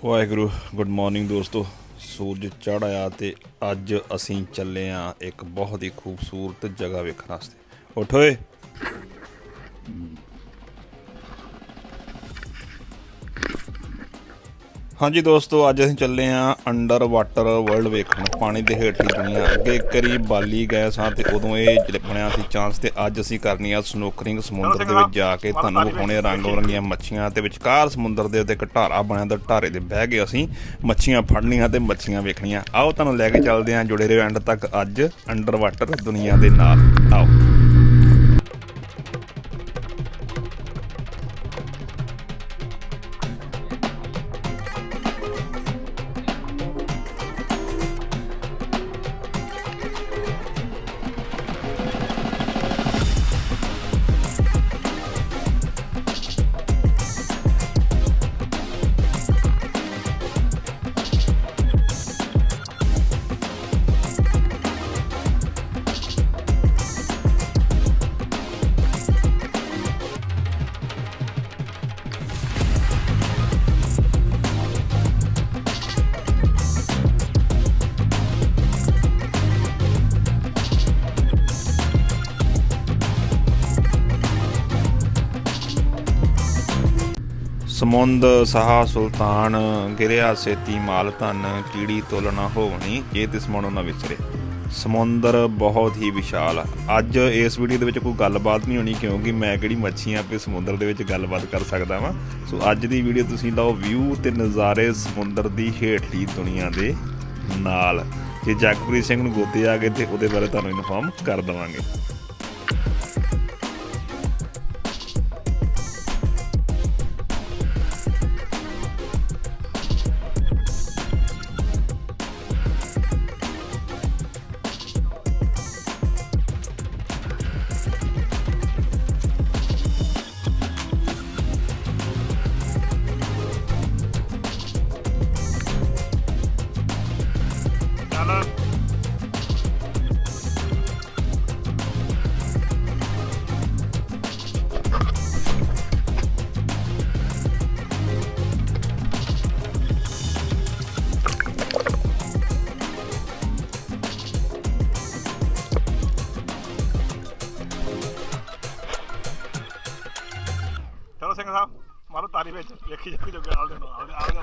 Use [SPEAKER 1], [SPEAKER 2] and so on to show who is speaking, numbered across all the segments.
[SPEAKER 1] Waheguru good morning ਦੋਸਤੋ। ਸੂਰਜ ਚੜ੍ਹ ਆਇਆ ਤੇ ਅੱਜ ਅਸੀਂ ਚੱਲੇ ਹਾਂ ਇੱਕ ਬਹੁਤ ਹੀ ਖੂਬਸੂਰਤ ਜਗ੍ਹਾ ਵੇਖਣ ਵਾਸਤੇ। ਉੱਠ ਓਏ। ਹਾਂਜੀ ਦੋਸਤੋ, ਅੱਜ ਅਸੀਂ ਚੱਲੇ ਹਾਂ ਅੰਡਰ ਵਾਟਰ ਵਰਲਡ ਵੇਖਣ, ਪਾਣੀ ਦੇ ਹੇਠਲੀ ਦੁਨੀਆ। ਅੱਗੇ ਇੱਕ ਵਾਰੀ ਬਾਲੀ ਗਏ ਸਾਂ ਤੇ ਉਦੋਂ ਇਹ ਬਣਿਆ ਸੀ ਚਾਂਸ, ਤੇ ਅੱਜ ਅਸੀਂ ਕਰਨੀ ਆ ਸਨੋਕਲਿੰਗ। ਸਮੁੰਦਰ ਦੇ ਵਿੱਚ ਜਾ ਕੇ ਤੁਹਾਨੂੰ ਵਿਖਾਉਣੇ ਰੰਗ ਬਰੰਗੀਆਂ ਮੱਛੀਆਂ ਤੇ ਵਿਚਕਾਰ ਸਮੁੰਦਰ ਦੇ ਉੱਤੇ ਇੱਕ ਢਾਰਾ ਬਣਿਆ, ਤੇ ਢਾਰੇ ਦੇ ਬਹਿ ਕੇ ਅਸੀਂ ਮੱਛੀਆਂ ਫੜਨੀਆਂ ਤੇ ਮੱਛੀਆਂ ਵੇਖਣੀਆਂ। ਆਓ ਤੁਹਾਨੂੰ ਲੈ ਕੇ ਚੱਲਦੇ ਹਾਂ, ਜੁੜੇ ਰਹੋ ਐਂਡ ਤੱਕ ਅੱਜ ਅੰਡਰ ਵਾਟਰ ਦੁਨੀਆ ਦੇ ਨਾਲ। ਆਓ। ਸਮੁੰਦ ਸਾਹਾ ਸੁਲਤਾਨ ਗਿਰਿਆ ਸੇਤੀ ਮਾਲ ਧਨ, ਕੀੜੀ ਤੁਲ ਨਾ ਹੋਵਣੀ ਜੇ ਤਿਸ ਮਨੋਂ ਨਾ ਵਿਚਰੇ। ਸਮੁੰਦਰ ਬਹੁਤ ਹੀ ਵਿਸ਼ਾਲ। ਅੱਜ ਇਸ ਵੀਡੀਓ ਦੇ ਵਿੱਚ ਕੋਈ ਗੱਲਬਾਤ ਨਹੀਂ ਹੋਣੀ, ਕਿਉਂਕਿ ਮੈਂ ਕਿਹੜੀ ਮੱਛੀਆਂ ਆਪਣੇ ਸਮੁੰਦਰ ਦੇ ਵਿੱਚ ਗੱਲਬਾਤ ਕਰ ਸਕਦਾ ਵਾਂ। ਸੋ ਅੱਜ ਦੀ ਵੀਡੀਓ ਤੁਸੀਂ ਲਓ ਵਿਊ ਤੇ ਨਜ਼ਾਰੇ ਸਮੁੰਦਰ ਦੀ ਹੇਠਲੀ ਦੁਨੀਆ ਦੇ ਨਾਲ। ਜੇ ਜਗਪ੍ਰੀਤ ਸਿੰਘ ਨੂੰ ਗੋਤੇ ਆ ਗਏ ਤੇ ਉਹਦੇ ਬਾਰੇ ਤੁਹਾਨੂੰ ਇਨਫੋਰਮ ਕਰ ਦੇਵਾਂਗੇ।
[SPEAKER 2] ਚਲੋ ਸਿੰਘ ਸਾਹਿਬ ਮਾਰੋ ਤਾਰੀ ਵਿੱਚ, ਵੇਖੀ ਜਾਕੀ ਜੋ ਗਾਲ ਦੇ ਨਾਲ ਆਲ ਦੇ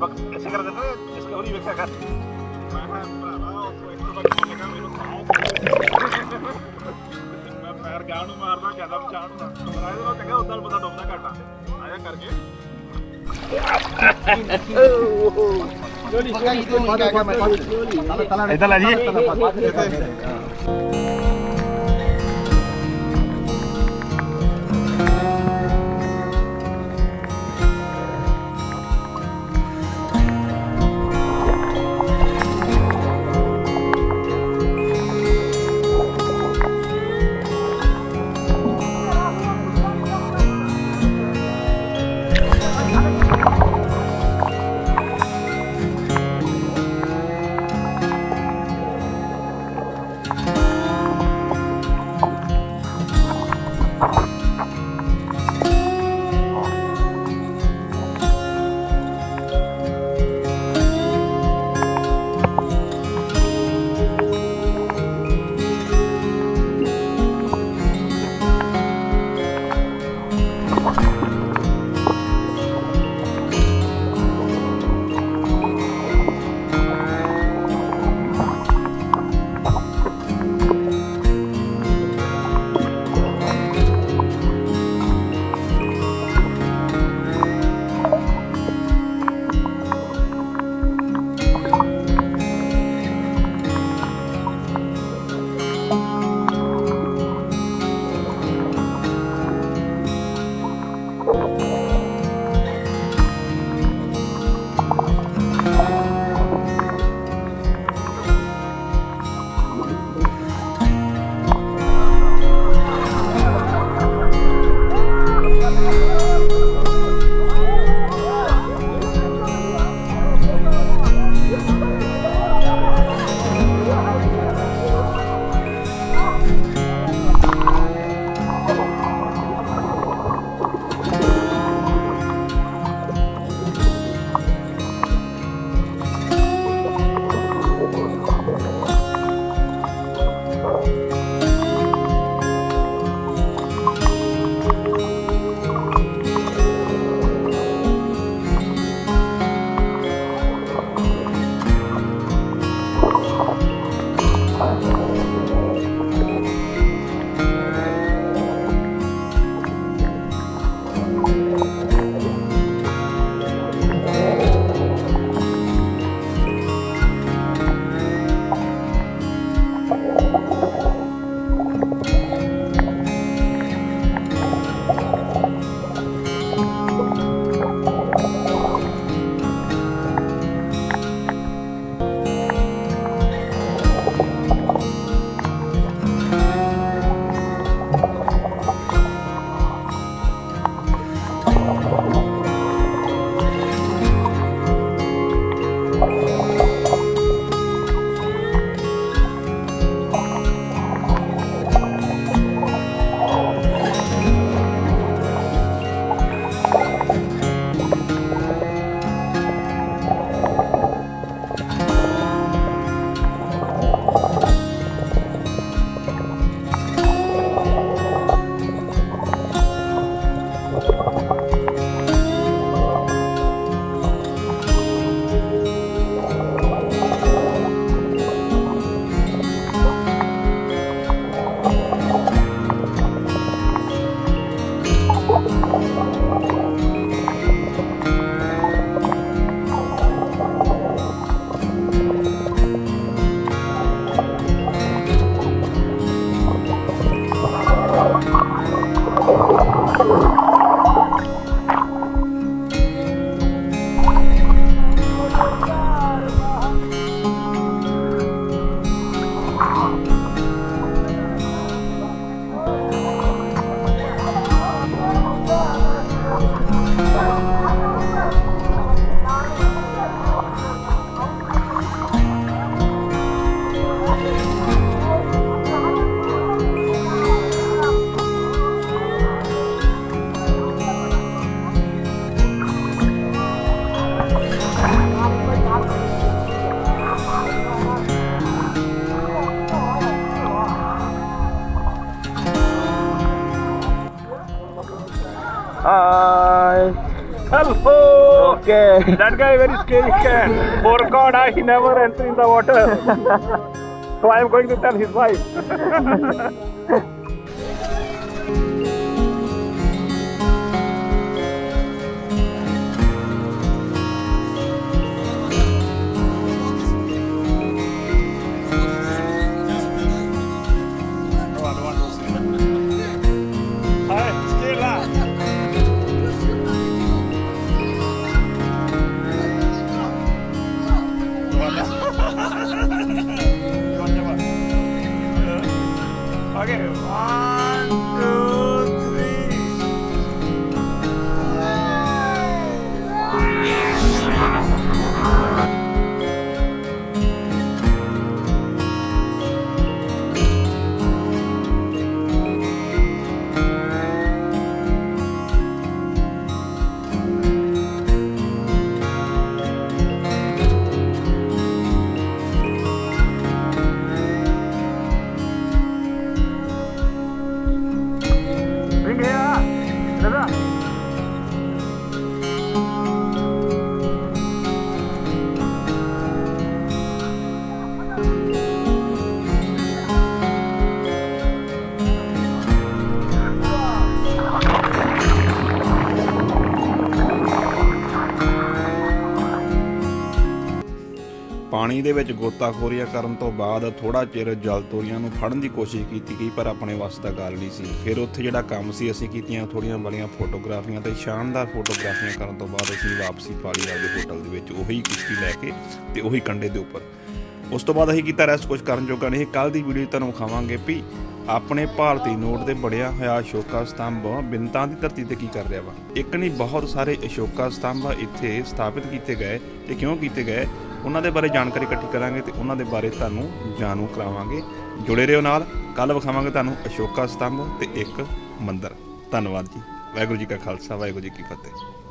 [SPEAKER 2] ਬਕ ਐਸੇ ਕਰ ਦਿੰਦੇ ਇਸ ਕੇ ਹੋਰੀ ਵੇਖਿਆ ਕਰ ਮੈਂ ਭਰਾਵਾ ਉਹ ਇੱਕ ਵਾਰ ਲਗਾ ਮੈਨੂੰ ਖਾਓ ਮੈਂ ਪੈਰ ਗਾਂ ਨੂੰ ਮਾਰਦਾ ਕਹਿੰਦਾ ਬਚਾਣ ਨੂੰ ਰਾਇ ਦਾ ਕਹਿੰਦਾ ਉਦਾਂ ਪਤਾ ਡੁੱਬਦਾ ਘਾਟਾ ਆਇਆ ਕਰਕੇ ਇਦਾਂ ਲੈ ਜੀ Hello.
[SPEAKER 3] Okay.
[SPEAKER 2] That guy very scary cat. For God, he never enter in the water. So I am going to tell his wife. Hi, Stella. Okay, 1, 2, 3. Bring here, brother.
[SPEAKER 1] ਪਾਣੀ ਦੇ ਵਿੱਚ ਗੋਤਾਖੋਰੀਆਂ ਕਰਨ ਤੋਂ ਬਾਅਦ ਥੋੜਾ ਚਿਰ ਜਲ ਤੋਰੀਆਂ ਨੂੰ ਫੜਨ ਦੀ ਕੋਸ਼ਿਸ਼ ਕੀਤੀ ਗਈ, ਪਰ ਆਪਣੇ ਵੱਸ ਦਾ ਗੱਲ ਨਹੀਂ ਸੀ। ਫਿਰ ਉੱਥੇ ਜਿਹੜਾ ਕੰਮ ਸੀ ਅਸੀਂ ਕੀਤੀਆਂ ਥੋੜੀਆਂ ਬੜੀਆਂ ਫੋਟੋਗ੍ਰਾਫੀਆਂ ਤੇ ਸ਼ਾਨਦਾਰ ਫੋਟੋਗ੍ਰਾਫੀਆਂ ਕਰਨ ਤੋਂ ਬਾਅਦ ਅਸੀਂ ਵਾਪਸੀ ਪਾ ਲਈ ਆਪਦੇ ਹੋਟਲ ਦੇ ਵਿੱਚ, ਉਹੀ ਕਿਸ਼ਤੀ ਲੈ ਕੇ ਤੇ ਉਹੀ ਕੰਢੇ ਦੇ ਉੱਪਰ। ਉਸ ਤੋਂ ਬਾਅਦ ਅਸੀਂ ਕੀਤਾ ਰੈਸਟ, ਕੁਝ ਕਰਨ ਜੋਗਾ ਨਹੀਂ। ਕੱਲ੍ਹ ਦੀ ਵੀਡੀਓ ਤੁਹਾਨੂੰ ਵਿਖਾਵਾਂਗੇ ਵੀ ਆਪਣੇ ਭਾਰਤੀ ਨੋਟ ਦੇ ਬਣਿਆ ਹੋਇਆ ਅਸ਼ੋਕਾ ਸਤੰਭ ਬਿੰਤਾਂ ਦੀ ਧਰਤੀ ਤੇ ਕੀ ਕਰ ਰਿਹਾ ਵਾ। ਇੱਕ ਨਹੀਂ ਬਹੁਤ ਸਾਰੇ ਅਸ਼ੋਕਾ ਸਤੰਭ ਇੱਥੇ ਸਥਾਪਿਤ ਕੀਤੇ ਗਏ ਤੇ ਕਿਉਂ ਕੀਤੇ ਗਏ ਉਹਨਾਂ ਦੇ ਬਾਰੇ ਜਾਣਕਾਰੀ ਇਕੱਠੀ ਕਰਾਂਗੇ ਤੇ ਉਹਨਾਂ ਦੇ ਬਾਰੇ ਤੁਹਾਨੂੰ ਜਾਣੂ ਕਰਾਵਾਂਗੇ। ਜੁੜੇ ਰਹੋ ਨਾਲ, ਕੱਲ੍ਹ ਵਿਖਾਵਾਂਗੇ ਤੁਹਾਨੂੰ ਅਸ਼ੋਕਾ ਸਤੰਭ ਤੇ ਇੱਕ ਮੰਦਿਰ। ਧੰਨਵਾਦ ਜੀ। ਵਾਹਿਗੁਰੂ ਜੀ ਕਾ ਖਾਲਸਾ, ਵਾਹਿਗੁਰੂ ਜੀ ਕੀ ਫਤਿਹ।